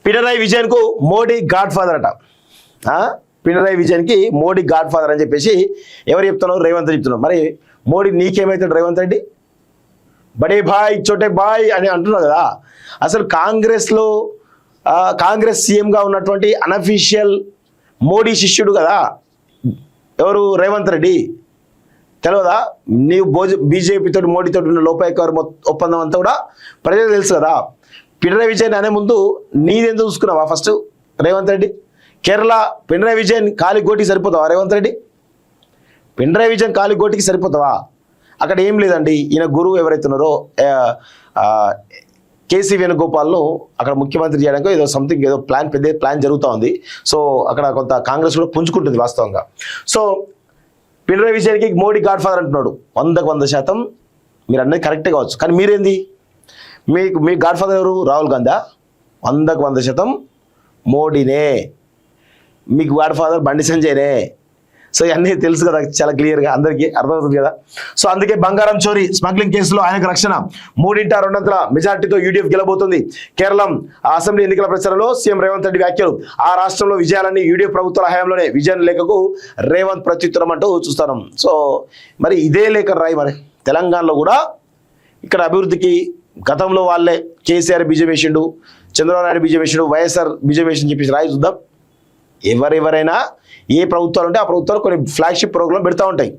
పినరాయి విజయన్ కు Modi God father అట. పినరాయి విజయన్ కి మోడీ గాడ్ ఫాదర్ అని చెప్పేసి ఎవరు చెప్తున్నారు? రేవంత్ రెడ్డి చెప్తున్నారు. మరి మోడీ నీకేమవుతాడు రేవంత్ రెడ్డి? బడే బాయ్ చోటే బాయ్ అని అంటున్నారు కదా. అసలు కాంగ్రెస్లో కాంగ్రెస్ సీఎంగా ఉన్నటువంటి అనఫీషియల్ మోడీ శిష్యుడు కదా ఎవరు? రేవంత్ రెడ్డి. తెలియదా? నీవు బీజేపీతో మోడీతో ఉన్న లోపాయకారు ఒప్పందం అంతా కూడా ప్రజలకు తెలుసు కదా. పినరాయి విజయన్ అనే ముందు నీదెందుకు చూసుకున్నావా ఫస్ట్ రేవంత్ రెడ్డి? కేరళ పినరాయి విజయన్ కాలి గోటికి సరిపోతావా రేవంత్ రెడ్డి? పినరాయి విజయన్ కాలి గోటికి సరిపోతావా? అక్కడ ఏం లేదండి. ఈయన గురువు ఎవరైతే ఉన్నారో కేసీ వేణుగోపాల్ను అక్కడ ముఖ్యమంత్రి చేయడానికి ఏదో సంథింగ్ ఏదో పెద్ద ప్లాన్ జరుగుతూ ఉంది. సో అక్కడ కొంత కాంగ్రెస్ కూడా పుంజుకుంటుంది వాస్తవంగా. సో పినరాయి విజయన్కి మోడీ గాడ్ ఫాదర్ అంటున్నాడు. 100% మీరు అన్నది కరెక్టే కావచ్చు. కానీ మీరేంది? మీ గాడ్ ఫాదర్ ఎవరు? రాహుల్ గాంధీ. 100% మోడీనే. మీకు గాడ్ ఫాదర్ బండి సంజయ్నే. సో ఇవన్నీ తెలుసు కదా చాలా క్లియర్గా అందరికీ అర్థమవుతుంది కదా. సో అందుకే బంగారం చోరీ స్మగ్లింగ్ కేసులో ఆయనకు రక్షణ. 3/2 మెజార్టీతో యూడీఎఫ్ గెలబోతుంది. కేరళం అసెంబ్లీ ఎన్నికల ప్రచారంలో సీఎం రేవంత్ రెడ్డి వ్యాఖ్యలు. ఆ రాష్ట్రంలో విజయాలన్నీ యూడీఎఫ్ ప్రభుత్వాల హయాంలోనే. విజయన్ లేఖకు రేవంత్ ప్రత్యుత్తరం అంటూ చూస్తాం. సో మరి ఇదే లేఖ రాయి మరి తెలంగాణలో కూడా ఇక్కడ అభివృద్ధికి గతంలో వాళ్ళే కేసీఆర్ బీజం వేసిండు, చంద్రబాబు నాయుడు బీజం వేసిండు, వైఎస్ఆర్ బీజం వేసిండు చెప్పేసి రాయి చూద్దాం. ఎవరెవరైనా ఏ ప్రభుత్వాలు ఉంటే ఆ ప్రభుత్వాలు కొన్ని ఫ్లాగ్షిప్ ప్రోగ్రాం పెడతా ఉంటాయి.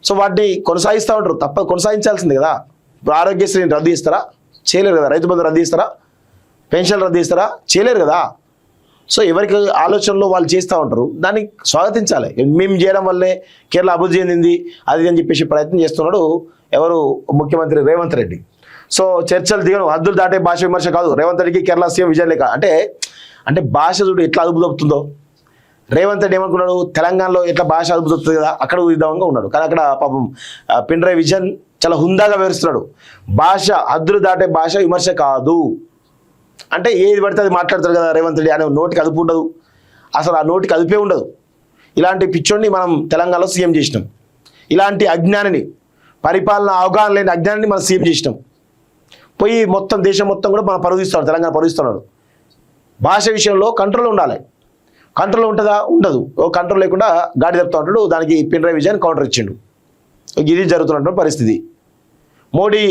సో వాటిని కొనసాగిస్తూ ఉంటారు. తప్ప కొనసాగించాల్సింది కదా. ఇప్పుడు ఆరోగ్యశ్రీని రద్దు చేస్తారా? చేయలేరు కదా. రైతు బంధు రద్దు చేస్తారా? పెన్షన్లు రద్దు చేస్తారా? చేయలేరు కదా. సో ఎవరికి ఆలోచనలో వాళ్ళు చేస్తూ ఉంటారు. దాన్ని స్వాగతించాలి. మేము చేయడం వల్లే కేరళ అభివృద్ధి చెందింది అది అని చెప్పేసి ప్రయత్నం చేస్తున్నాడు ఎవరు? ముఖ్యమంత్రి రేవంత్ రెడ్డి. సో చర్చలు దిగను. హద్దులు దాటే భాష విమర్శ కాదు. రేవంత్ రెడ్డికి కేరళ సీఎం విజయం లేక అంటే భాష చూడు ఎట్లా అదుపు తప్పుతుందో. రేవంత్ రెడ్డి ఏమనుకున్నాడు? తెలంగాణలో ఎట్లా భాష అదుపు తప్పుతుంది కదా అక్కడ ఉద్దామంగా ఉన్నాడు. కానీ అక్కడ పాపం పినరాయి విజయన్ చాలా హుందాగా వివరిస్తున్నాడు. భాష హద్దులు దాటే భాష విమర్శ కాదు. అంటే ఏది పడితే అది మాట్లాడతారు కదా రేవంత్ రెడ్డి. ఆయన నోటికి అదుపు ఉండదు. అసలు ఆ నోటికి అదుపే ఉండదు. ఇలాంటి పిచ్చోడిని మనం తెలంగాణలో సీఎం చేసినాం. ఇలాంటి అజ్ఞానిని, పరిపాలన అవగాహన లేని అజ్ఞానాన్ని మనం సీఎం చేసినాం. పోయి మొత్తం దేశం మొత్తం కూడా మనం పరుగిస్తున్నాడు. తెలంగాణ పరుగిస్తున్నాడు. భాష విషయంలో కంట్రోల్ ఉండాలి. కంట్రోల్ ఉంటుందా? ఉండదు. కంట్రోల్ లేకుండా గాడి చెప్తా ఉంటాడు. దానికి పినరాయి విజయన్ కౌంటర్ ఇచ్చిండు. ఇది జరుగుతున్నటువంటి పరిస్థితి. మోడీ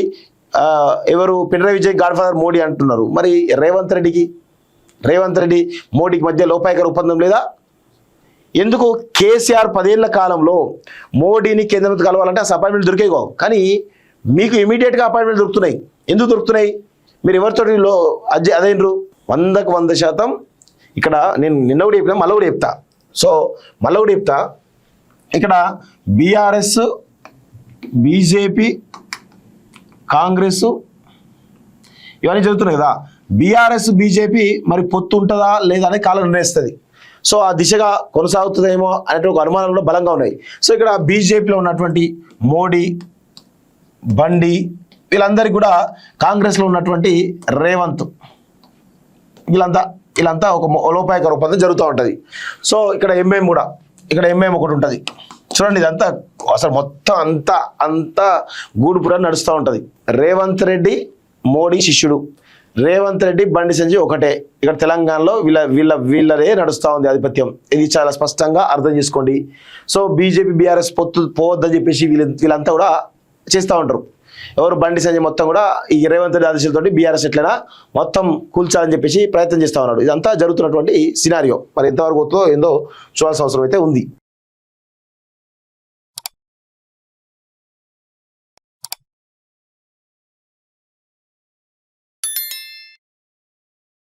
ఎవరు? పినరాయి విజయన్ గాడ్ ఫాదర్ మోడీ అంటున్నారు. మరి రేవంత్ రెడ్డి మోడీకి మధ్య లోపాయకర ఒప్పందం లేదా? ఎందుకు? కేసీఆర్ 10 ఏళ్ల కాలంలో మోడీని కేంద్రంతో కలవాలంటే ఆ అపాయింట్మెంట్ దొరికే కావు. కానీ మీకు ఇమీడియట్గా అపాయింట్మెంట్ దొరుకుతున్నాయి. ఎందుకు దొరుకుతున్నాయి? మీరు ఎవరితోటి అదేండ్రు? 100% ఇక్కడ నేను నిన్న కూడా చెప్పినా మళ్ళీ కూడా చెప్తా. సో మళ్ళీ కూడా చెప్తా. ఇక్కడ బీఆర్ఎస్, బీజేపీ, కాంగ్రెస్ ఇవన్నీ జరుగుతున్నాయి కదా. బీఆర్ఎస్ బీజేపీ మరి పొత్తు ఉంటుందా లేదా అనేది కాలం నిర్ణయిస్తుంది. సో ఆ దిశగా కొనసాగుతుందేమో అనేటువంటి ఒక అనుమానాలు కూడా బలంగా ఉన్నాయి. సో ఇక్కడ బీజేపీలో ఉన్నటువంటి మోడీ, బండి వీళ్ళందరికీ కూడా కాంగ్రెస్లో ఉన్నటువంటి రేవంత్ వీళ్ళంతా ఒక లోపాయకర ఒప్పందం జరుగుతూ ఉంటుంది. సో ఇక్కడ ఎంఐఎం ఒకటి ఉంటుంది. చూడండి ఇదంతా అసలు మొత్తం అంతా గూడుపురా నడుస్తూ ఉంటుంది. రేవంత్ రెడ్డి మోడీ శిష్యుడు, రేవంత్ రెడ్డి బండి సంజయ్ ఒకటే. ఇక్కడ తెలంగాణలో వీళ్ళదే నడుస్తూ ఉంది ఆధిపత్యం. ఇది చాలా స్పష్టంగా అర్థం చేసుకోండి. సో బీజేపీ బీఆర్ఎస్ పొత్తు పోవద్దని చెప్పేసి వీళ్ళంతా కూడా చేస్తూ ఉంటారు. ఎవరు? బండి సంజయ్ మొత్తం కూడా ఈ రేవంత్ రెడ్డి ఆదేశాలతోటి బీఆర్ఎస్ ఎట్లైనా మొత్తం కూల్చాలని చెప్పేసి ప్రయత్నం చేస్తూ ఉన్నాడు. ఇదంతా జరుగుతున్నటువంటి సినారియో. మరి ఎంతవరకు ఏందో చూడాల్సిన అవసరం అయితే ఉంది.